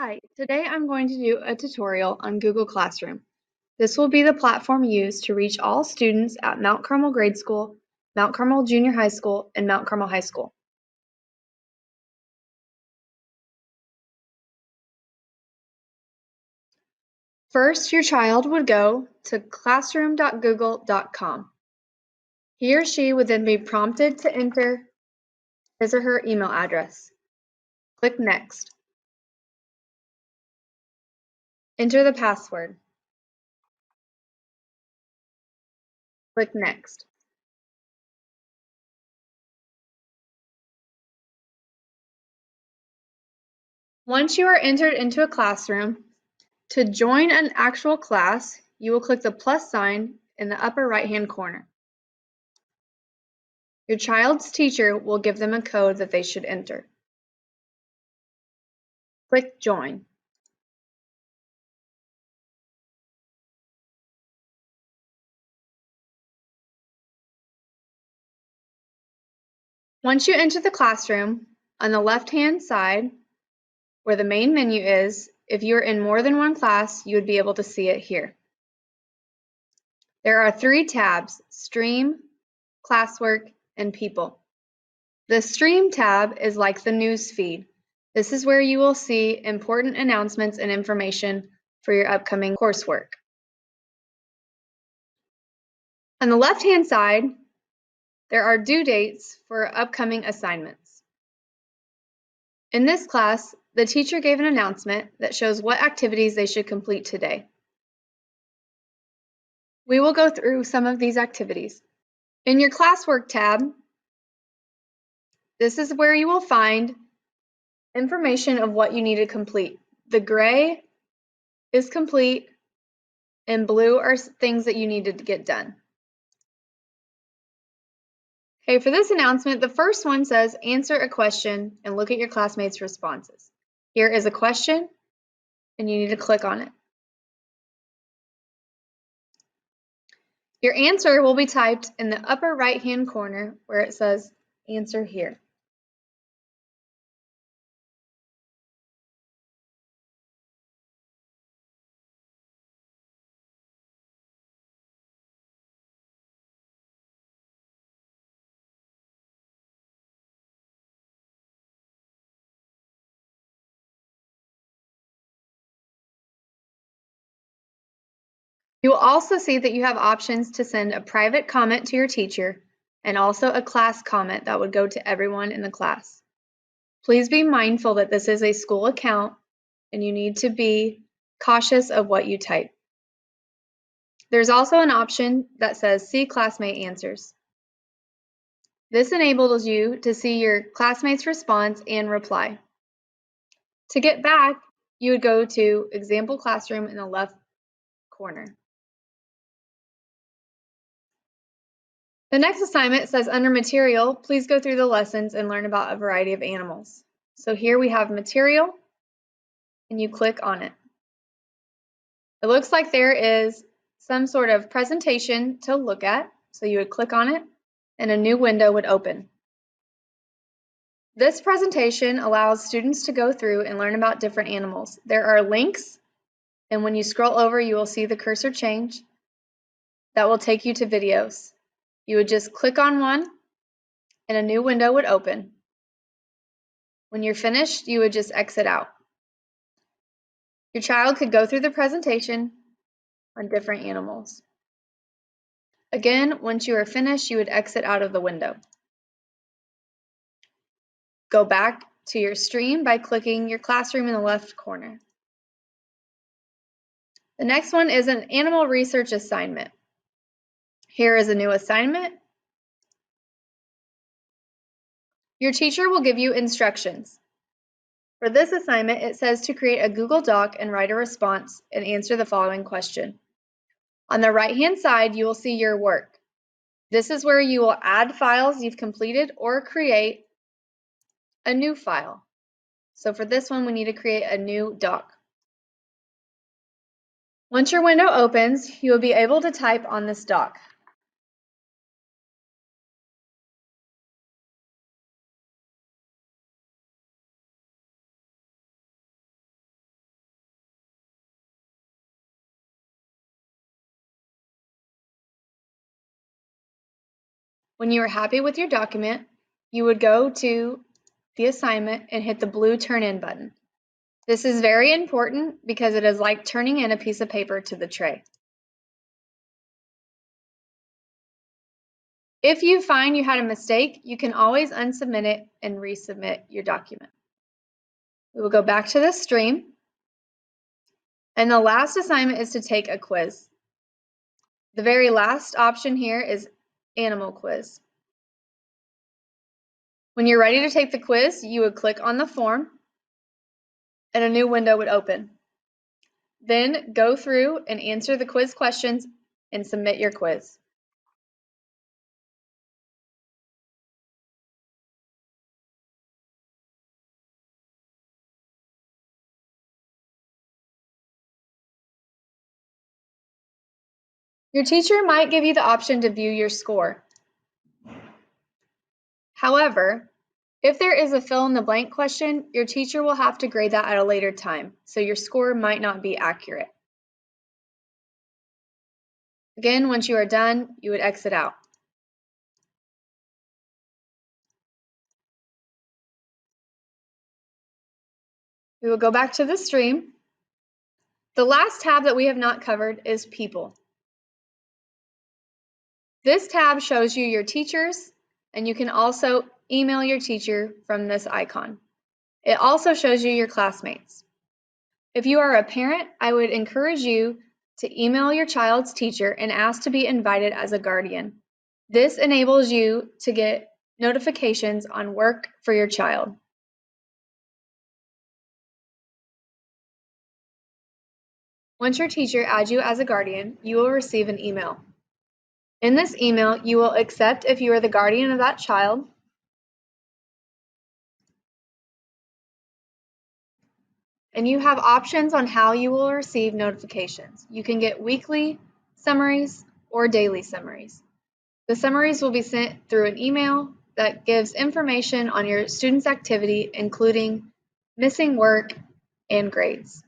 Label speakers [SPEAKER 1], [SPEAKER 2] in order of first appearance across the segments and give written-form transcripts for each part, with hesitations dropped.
[SPEAKER 1] Hi, today I'm going to do a tutorial on Google Classroom. This will be the platform used to reach all students at Mount Carmel Grade School, Mount Carmel Junior High School, and Mount Carmel High School. First, your child would go to classroom.google.com. He or she would then be prompted to enter his or her email address. Click Next. Enter the password. Click Next. Once you are entered into a classroom, to join an actual class, you will click the plus sign in the upper right-hand corner. Your child's teacher will give them a code that they should enter. Click Join. Once you enter the classroom, on the left-hand side, where the main menu is, if you're in more than one class, you would be able to see it here. There are 3 tabs: Stream, Classwork, and People. The Stream tab is like the news feed. This is where you will see important announcements and information for your upcoming coursework. On the left-hand side, there are due dates for upcoming assignments. In this class, the teacher gave an announcement that shows what activities they should complete today. We will go through some of these activities. In your classwork tab, this is where you will find information of what you need to complete. The gray is complete, and blue are things that you need to get done. Okay, for this announcement, the first one says, answer a question and look at your classmates' responses. Here is a question, and you need to click on it. Your answer will be typed in the upper right-hand corner where it says, answer here. You will also see that you have options to send a private comment to your teacher and also a class comment that would go to everyone in the class. Please be mindful that this is a school account and you need to be cautious of what you type. There's also an option that says See Classmate Answers. This enables you to see your classmate's response and reply. To get back, you would go to Example Classroom in the left corner. The next assignment says under Material, please go through the lessons and learn about a variety of animals. So here we have Material, and you click on it. It looks like there is some sort of presentation to look at, so you would click on it, and a new window would open. This presentation allows students to go through and learn about different animals. There are links, and when you scroll over, you will see the cursor change. That will take you to videos. You would just click on one, and a new window would open. When you're finished, you would just exit out. Your child could go through the presentation on different animals. Again, once you are finished, you would exit out of the window. Go back to your stream by clicking your classroom in the left corner. The next one is an animal research assignment. Here is a new assignment. Your teacher will give you instructions. For this assignment, it says to create a Google Doc and write a response and answer the following question. On the right-hand side, you will see your work. This is where you will add files you've completed or create a new file. So for this one, we need to create a new doc. Once your window opens, you will be able to type on this doc. When you are happy with your document, you would go to the assignment and hit the blue Turn In button. This is very important because it is like turning in a piece of paper to the tray. If you find you had a mistake, you can always unsubmit it and resubmit your document. We will go back to the stream. And the last assignment is to take a quiz. The very last option here is animal quiz. When you're ready to take the quiz, you would click on the form and a new window would open. Then go through and answer the quiz questions and submit your quiz. Your teacher might give you the option to view your score. However, if there is a fill-in-the-blank question, your teacher will have to grade that at a later time, so your score might not be accurate. Again, once you are done, you would exit out. We will go back to the stream. The last tab that we have not covered is People. This tab shows you your teachers, and you can also email your teacher from this icon. It also shows you your classmates. If you are a parent, I would encourage you to email your child's teacher and ask to be invited as a guardian. This enables you to get notifications on work for your child. Once your teacher adds you as a guardian, you will receive an email. In this email, you will accept if you are the guardian of that child, and you have options on how you will receive notifications. You can get weekly summaries or daily summaries. The summaries will be sent through an email that gives information on your student's activity, including missing work and grades.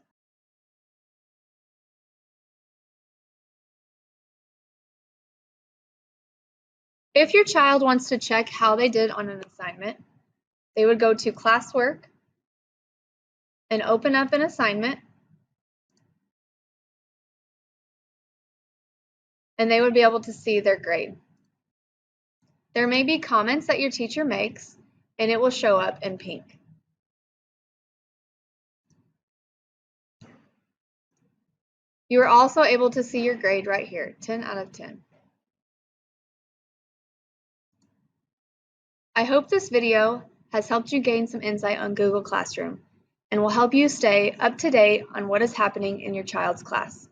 [SPEAKER 1] If your child wants to check how they did on an assignment, they would go to Classwork and open up an assignment, and they would be able to see their grade. There may be comments that your teacher makes, and it will show up in pink. You are also able to see your grade right here, 10 out of 10. I hope this video has helped you gain some insight on Google Classroom and will help you stay up to date on what is happening in your child's class.